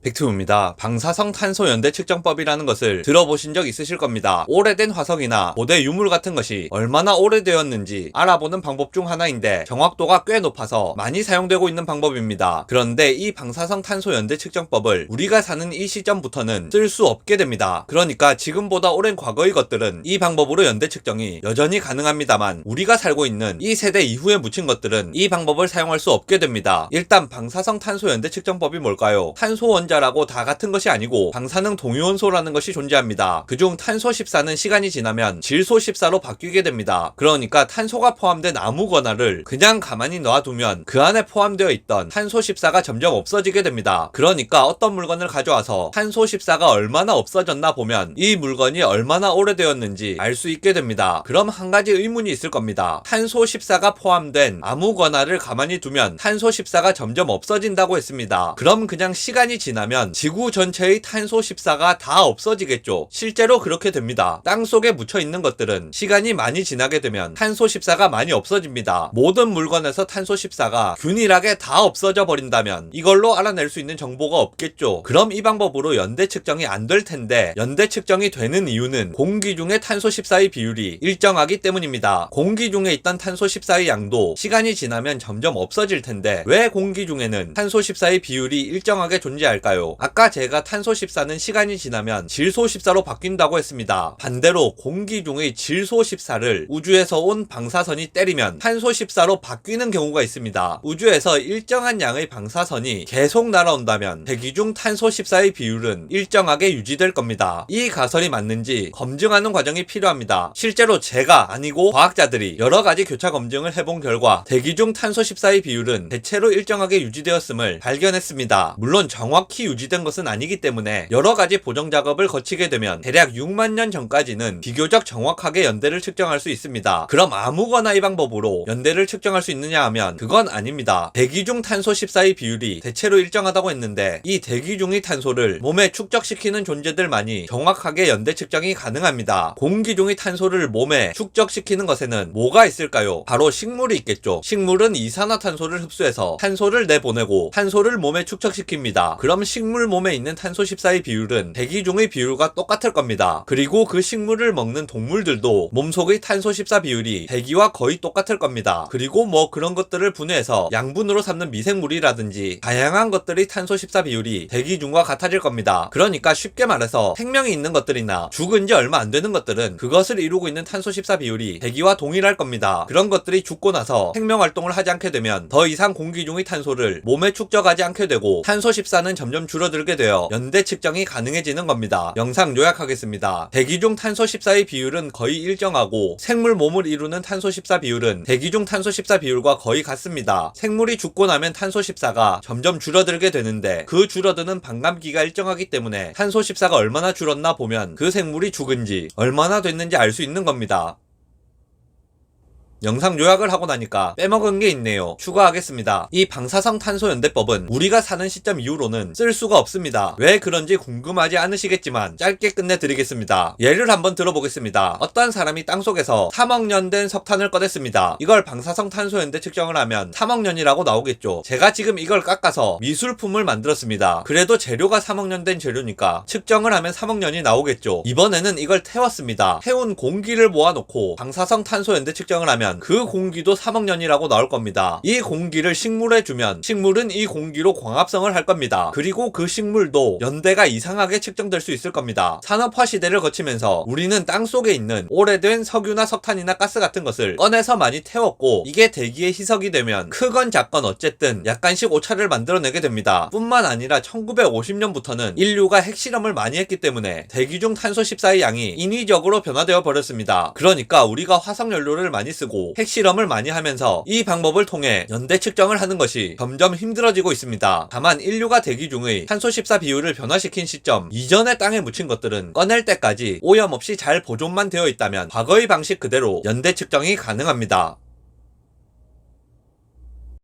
백투입니다. 방사성 탄소 연대 측정법이라는 것을 들어보신 적 있으실 겁니다. 오래된 화석이나 고대 유물 같은 것이 얼마나 오래되었는지 알아보는 방법 중 하나인데 정확도가 꽤 높아서 많이 사용되고 있는 방법입니다. 그런데 이 방사성 탄소 연대 측정법을 우리가 사는 이 시점부터는 쓸 수 없게 됩니다. 그러니까 지금보다 오랜 과거의 것들은 이 방법으로 연대 측정이 여전히 가능합니다만 우리가 살고 있는 이 세대 이후에 묻힌 것들은 이 방법을 사용할 수 없게 됩니다. 일단 방사성 탄소 연대 측정법이 뭘까요? 탄소 원자라고 다 같은 것이 아니고 방사능 동위원소라는 것이 존재합니다. 그중 탄소 14는 시간이 지나면 질소 14로 바뀌게 됩니다. 그러니까 탄소가 포함된 아무 권화를 그냥 가만히 놔두면 그 안에 포함되어 있던 탄소 14가 점점 없어지게 됩니다. 그러니까 어떤 물건을 가져와서 탄소 14가 얼마나 없어졌나 보면 이 물건이 얼마나 오래되었는지 알 수 있게 됩니다. 그럼 한 가지 의문이 있을 겁니다. 탄소 14가 포함된 아무 권화를 가만히 두면 탄소 14가 점점 없어진다고 했습니다. 그럼 그냥 시간이 지나면 지구 전체의 탄소 14가 다 없어지겠죠. 실제로 그렇게 됩니다. 땅속에 묻혀있는 것들은 시간이 많이 지나게 되면 탄소 14가 많이 없어집니다. 모든 물건에서 탄소 14가 균일하게 다 없어져 버린다면 이걸로 알아낼 수 있는 정보가 없겠죠. 그럼 이 방법으로 연대 측정이 안 될 텐데 연대 측정이 되는 이유는 공기 중에 탄소 14의 비율이 일정하기 때문입니다. 공기 중에 있던 탄소 14의 양도 시간이 지나면 점점 없어질 텐데 왜 공기 중에는 탄소 14의 비율이 일정하게 존재할까요? 아까 제가 탄소 14는 시간이 지나면 질소 14로 바뀐다고 했습니다. 반대로 공기 중의 질소 14를 우주에서 온 방사선이 때리면 탄소 14로 바뀌는 경우가 있습니다. 우주에서 일정한 양의 방사선이 계속 날아온다면 대기 중 탄소 14의 비율은 일정하게 유지될 겁니다. 이 가설이 맞는지 검증하는 과정이 필요합니다. 실제로 제가 아니고 과학자들이 여러가지 교차 검증을 해본 결과 대기 중 탄소 14의 비율은 대체로 일정하게 유지되었음을 발견했습니다. 물론 정확히 유지된 것은 아니기 때문에 여러가지 보정 작업을 거치게 되면 대략 6만 년 전까지는 비교적 정확하게 연대를 측정할 수 있습니다. 그럼 아무거나 이 방법으로 연대를 측정할 수 있느냐 하면 그건 아닙니다. 대기 중 탄소 14의 비율이 대체로 일정하다고 했는데 이 대기 중의 탄소를 몸에 축적시키는 존재들만이 정확하게 연대 측정이 가능합니다. 공기 중의 탄소를 몸에 축적시키는 것에는 뭐가 있을까요? 바로 식물이 있겠죠. 식물은 이산화탄소를 흡수해서 탄소를 내보내고 탄소를 몸에 축적시킵니다. 그럼 식물 몸에 있는 탄소 14의 비율은 대기 중의 비율과 똑같을 겁니다. 그리고 그 식물을 먹는 동물들도 몸속의 탄소 14 비율이 대기와 거의 똑같을 겁니다. 그리고 뭐 그런 것들을 분해해서 양분으로 삼는 미생물이라든지 다양한 것들의 탄소 14 비율이 대기 중과 같아질 겁니다. 그러니까 쉽게 말해서 생명이 있는 것들이나 죽은 지 얼마 안 되는 것들은 그것을 이루고 있는 탄소 14 비율이 대기와 동일할 겁니다. 그런 것들이 죽고 나서 생명 활동을 하지 않게 되면 더 이상 공기 중의 탄소를 몸에 축적하지 않게 되고 탄소 14는 점점 줄어들게 되어 연대 측정이 가능해지는 겁니다. 영상 요약하겠습니다. 대기 중 탄소 14의 비율은 거의 일정하고 생물 몸을 이루는 탄소 14 비율은 대기 중 탄소 14 비율과 거의 같습니다. 생물이 죽고 나면 탄소 14가 점점 줄어들게 되는데 그 줄어드는 반감기가 일정하기 때문에 탄소 14가 얼마나 줄었나 보면 그 생물이 죽은지 얼마나 됐는지 알 수 있는 겁니다. 영상 요약을 하고 나니까 빼먹은 게 있네요. 추가하겠습니다. 이 방사성 탄소 연대법은 우리가 사는 시점 이후로는 쓸 수가 없습니다. 왜 그런지 궁금하지 않으시겠지만 짧게 끝내드리겠습니다. 예를 한번 들어보겠습니다. 어떤 사람이 땅속에서 3억 년 된 석탄을 꺼냈습니다. 이걸 방사성 탄소 연대 측정을 하면 3억 년이라고 나오겠죠. 제가 지금 이걸 깎아서 미술품을 만들었습니다. 그래도 재료가 3억 년 된 재료니까 측정을 하면 3억 년이 나오겠죠. 이번에는 이걸 태웠습니다. 태운 공기를 모아놓고 방사성 탄소 연대 측정을 하면 그 공기도 3억 년이라고 나올 겁니다. 이 공기를 식물에 주면 식물은 이 공기로 광합성을 할 겁니다. 그리고 그 식물도 연대가 이상하게 측정될 수 있을 겁니다. 산업화 시대를 거치면서 우리는 땅속에 있는 오래된 석유나 석탄이나 가스 같은 것을 꺼내서 많이 태웠고 이게 대기에 희석이 되면 크건 작건 어쨌든 약간씩 오차를 만들어내게 됩니다. 뿐만 아니라 1950년부터는 인류가 핵실험을 많이 했기 때문에 대기 중 탄소 14의 양이 인위적으로 변화되어 버렸습니다. 그러니까 우리가 화석연료를 많이 쓰고 핵실험을 많이 하면서 이 방법을 통해 연대 측정을 하는 것이 점점 힘들어지고 있습니다. 다만 인류가 대기 중의 탄소 14 비율을 변화시킨 시점 이전에 땅에 묻힌 것들은 꺼낼 때까지 오염 없이 잘 보존만 되어 있다면 과거의 방식 그대로 연대 측정이 가능합니다.